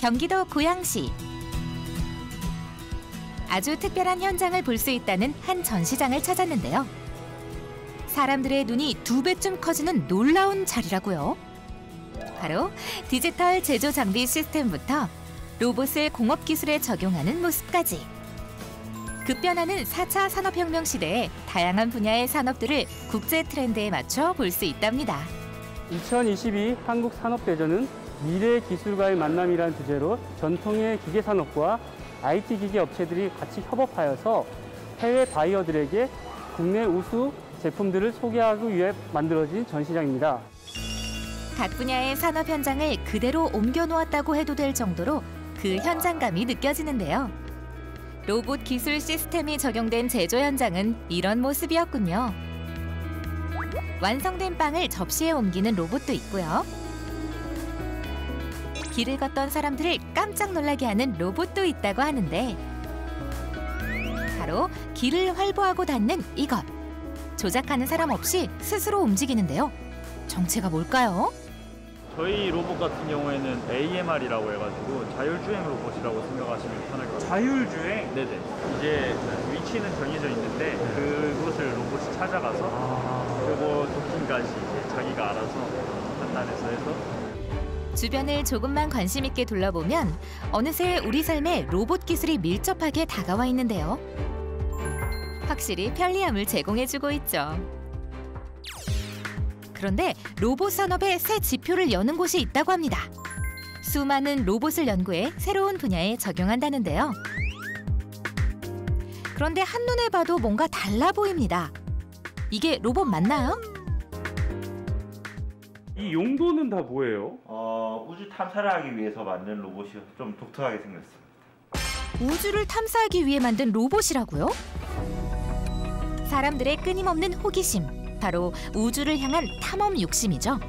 경기도 고양시. 아주 특별한 현장을 볼 수 있다는 한 전시장을 찾았는데요. 사람들의 눈이 2배쯤 커지는 놀라운 자리라고요. 바로 디지털 제조 장비 시스템부터 로봇을 공업 기술에 적용하는 모습까지. 급변하는 4차 산업혁명 시대에 다양한 분야의 산업들을 국제 트렌드에 맞춰 볼 수 있답니다. 2022 한국산업대전은 미래 기술과의 만남이라는 주제로 전통의 기계산업과 IT 기계 업체들이 같이 협업하여서 해외 바이어들에게 국내 우수 제품들을 소개하기 위해 만들어진 전시장입니다. 각 분야의 산업 현장을 그대로 옮겨 놓았다고 해도 될 정도로 그 현장감이 느껴지는데요. 로봇 기술 시스템이 적용된 제조 현장은 이런 모습이었군요. 완성된 빵을 접시에 옮기는 로봇도 있고요. 길을 걷던 사람들을 깜짝 놀라게 하는 로봇도 있다고 하는데 바로 길을 활보하고 닫는 이것. 조작하는 사람 없이 스스로 움직이는데요. 정체가 뭘까요? 저희 로봇 같은 경우에는 AMR이라고 해가지고 자율주행 로봇이라고 생각하시면 편할 것 같아요. 자율주행? 네네. 이제 위치는 정해져 있는데 그곳을 로봇이 찾아가서 그리고 도킹까지 이제 자기가 알아서 판단해서 해서. 주변을 조금만 관심 있게 둘러보면 어느새 우리 삶에 로봇 기술이 밀접하게 다가와 있는데요. 확실히 편리함을 제공해주고 있죠. 그런데 로봇 산업의 새 지표를 여는 곳이 있다고 합니다. 수많은 로봇을 연구해 새로운 분야에 적용한다는데요. 그런데 한눈에 봐도 뭔가 달라 보입니다. 이게 로봇 맞나요? 이 용도는 다 뭐예요? 우주 탐사를 하기 위해서 만든 로봇이 좀 독특하게 생겼습니다. 우주를 탐사하기 위해 만든 로봇이라고요? 사람들의 끊임없는 호기심, 바로 우주를 향한 탐험 욕심이죠.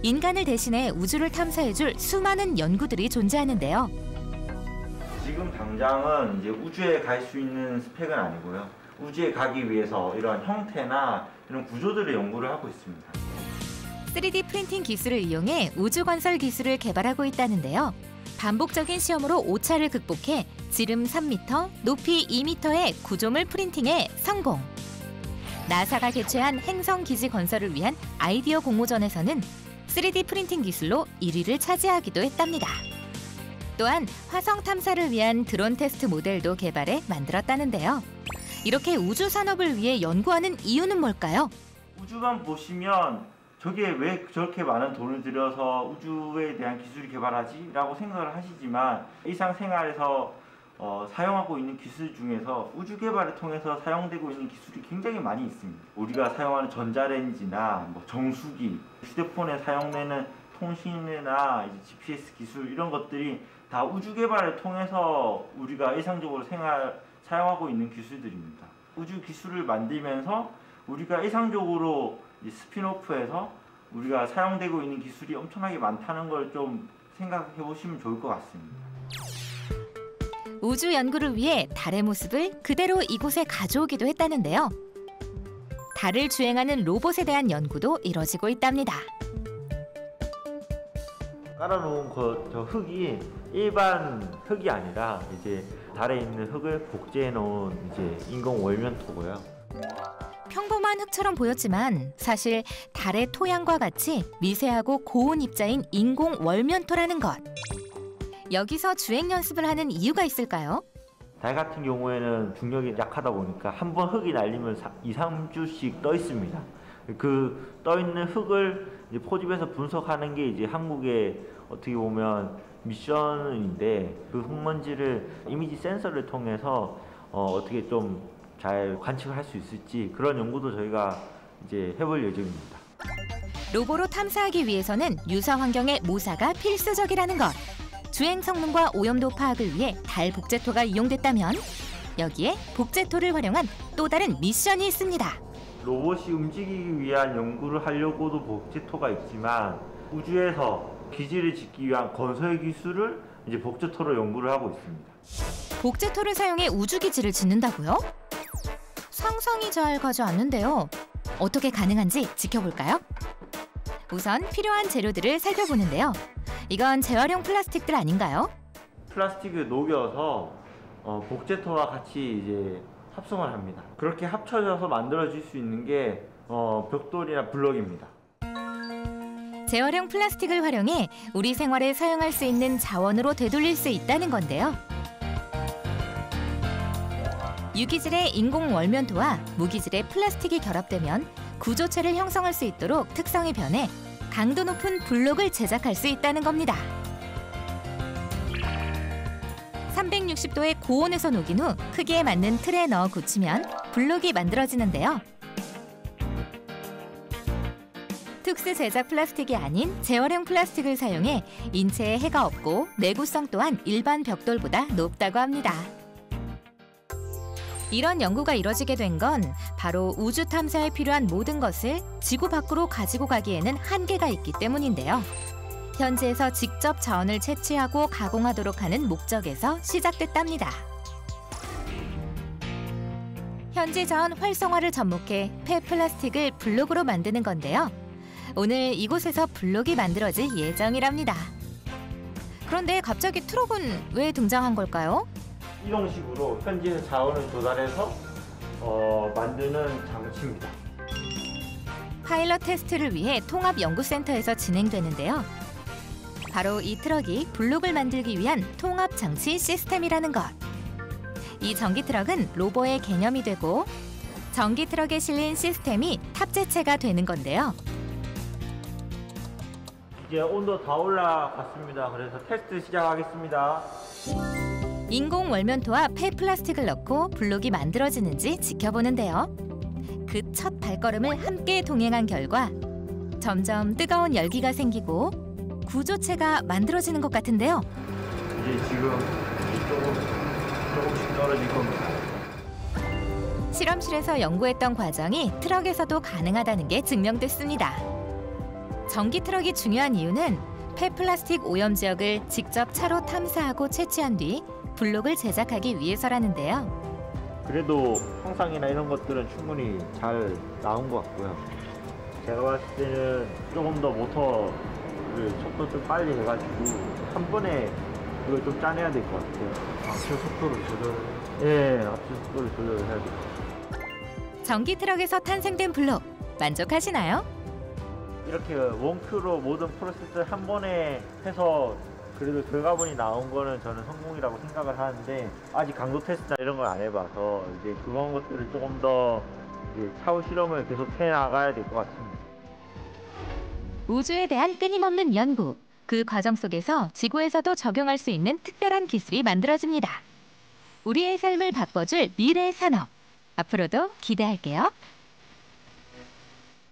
인간을 대신해 우주를 탐사해줄 수많은 연구들이 존재하는데요. 지금 당장은 이제 우주에 갈 수 있는 스펙은 아니고요. 우주에 가기 위해서 이런 형태나 이런 구조들의 연구를 하고 있습니다. 3D 프린팅 기술을 이용해 우주 건설 기술을 개발하고 있다는데요. 반복적인 시험으로 오차를 극복해 지름 3m, 높이 2m의 구조물 프린팅에 성공. 나사가 개최한 행성 기지 건설을 위한 아이디어 공모전에서는 3D 프린팅 기술로 1위를 차지하기도 했답니다. 또한 화성 탐사를 위한 드론 테스트 모델도 개발해 만들었다는데요. 이렇게 우주 산업을 위해 연구하는 이유는 뭘까요? 우주만 보시면 저게 왜 저렇게 많은 돈을 들여서 우주에 대한 기술을 개발하지? 라고 생각을 하시지만 일상생활에서 사용하고 있는 기술 중에서 우주 개발을 통해서 사용되고 있는 기술이 굉장히 많이 있습니다. 우리가 사용하는 전자레인지나 정수기, 휴대폰에 사용되는 통신이나 GPS 기술 이런 것들이 다 우주 개발을 통해서 우리가 일상적으로 사용하고 있는 기술들입니다. 우주 기술을 만들면서 우리가 일상적으로 스핀오프해서 우리가 사용되고 있는 기술이 엄청나게 많다는 걸 좀 생각해 보시면 좋을 것 같습니다. 우주 연구를 위해 달의 모습을 그대로 이곳에 가져오기도 했다는데요. 달을 주행하는 로봇에 대한 연구도 이뤄지고 있답니다. 깔아놓은 저 흙이 일반 흙이 아니라 이제 달에 있는 흙을 복제해 놓은 이제 인공 월면토고요. 평범한 흙처럼 보였지만 사실 달의 토양과 같이 미세하고 고온 입자인 인공 월면토라는 것. 여기서 주행 연습을 하는 이유가 있을까요? 달 같은 경우에는 중력이 약하다 보니까 한 번 흙이 날리면 2, 3주씩 떠 있습니다. 그 떠 있는 흙을 이제 포집해서 분석하는 게 이제 한국의 어떻게 보면 미션인데 그 흙먼지를 이미지 센서를 통해서 어떻게 좀 잘 관측을 할 수 있을지 그런 연구도 저희가 이제 해볼 예정입니다. 로봇으로 탐사하기 위해서는 유사 환경의 모사가 필수적이라는 것. 주행 성능과 오염도 파악을 위해 달 복제토가 이용됐다면 여기에 복제토를 활용한 또 다른 미션이 있습니다. 로봇이 움직이기 위한 연구를 하려고도 복제토가 있지만 우주에서 기지를 짓기 위한 건설 기술을 이제 복제토로 연구를 하고 있습니다. 복제토를 사용해 우주기지를 짓는다고요? 상상이 잘 가지 않는데요. 어떻게 가능한지 지켜볼까요? 우선 필요한 재료들을 살펴보는데요. 이건 재활용 플라스틱들 아닌가요? 플라스틱을 녹여서 복제토와 같이 이제 합성을 합니다. 그렇게 합쳐져서 만들어질 수 있는 게 벽돌이나 블럭입니다. 재활용 플라스틱을 활용해 우리 생활에 사용할 수 있는 자원으로 되돌릴 수 있다는 건데요. 유기질의 인공 월면토와 무기질의 플라스틱이 결합되면 구조체를 형성할 수 있도록 특성이 변해 강도 높은 블록을 제작할 수 있다는 겁니다. 360도의 고온에서 녹인 후 크기에 맞는 틀에 넣어 굳히면 블록이 만들어지는데요. 특수 제작 플라스틱이 아닌 재활용 플라스틱을 사용해 인체에 해가 없고 내구성 또한 일반 벽돌보다 높다고 합니다. 이런 연구가 이뤄지게 된 건 바로 우주 탐사에 필요한 모든 것을 지구 밖으로 가지고 가기에는 한계가 있기 때문인데요. 현지에서 직접 자원을 채취하고 가공하도록 하는 목적에서 시작됐답니다. 현지 자원 활성화를 접목해 폐플라스틱을 블록으로 만드는 건데요. 오늘 이곳에서 블록이 만들어질 예정이랍니다. 그런데 갑자기 트럭은 왜 등장한 걸까요? 이런 식으로 현지에서 자원을 조달해서 만드는 장치입니다. 파일럿 테스트를 위해 통합연구센터에서 진행되는데요. 바로 이 트럭이 블록을 만들기 위한 통합장치 시스템이라는 것. 이 전기 트럭은 로버의 개념이 되고 전기 트럭에 실린 시스템이 탑재체가 되는 건데요. 이제 온도 다 올라갔습니다. 그래서 테스트 시작하겠습니다. 인공 월면토와 폐플라스틱을 넣고 블록이 만들어지는지 지켜보는데요. 그 첫 발걸음을 함께 동행한 결과 점점 뜨거운 열기가 생기고 구조체가 만들어지는 것 같은데요. 이제 지금 조금씩 떨어질 겁니다. 실험실에서 연구했던 과정이 트럭에서도 가능하다는 게 증명됐습니다. 전기 트럭이 중요한 이유는 폐플라스틱 오염 지역을 직접 차로 탐사하고 채취한 뒤 블록을 제작하기 위해서라는데요. 그래도 형상이나 이런 것들은 충분히 잘 나온 것 같고요. 제가 봤을 때는 조금 더 모터를 속도 좀 빨리 해가지고 한 번에 이걸 좀 짜내야 될 것 같아요. 앞쪽 속도를 앞쪽 속도를 조절해야 될 것 같아요. 전기 트럭에서 탄생된 블록 만족하시나요? 이렇게 원큐로 모든 프로세스를 한 번에 해서 그래도 결과물이 나온 거는 저는 성공이라고 생각을 하는데 아직 강도 테스트나 이런 걸 안 해봐서 이제 그런 것들을 조금 더 이제 차후 실험을 계속 해 나가야 될 것 같습니다. 우주에 대한 끊임없는 연구, 그 과정 속에서 지구에서도 적용할 수 있는 특별한 기술이 만들어집니다. 우리의 삶을 바꿔줄 미래의 산업, 앞으로도 기대할게요.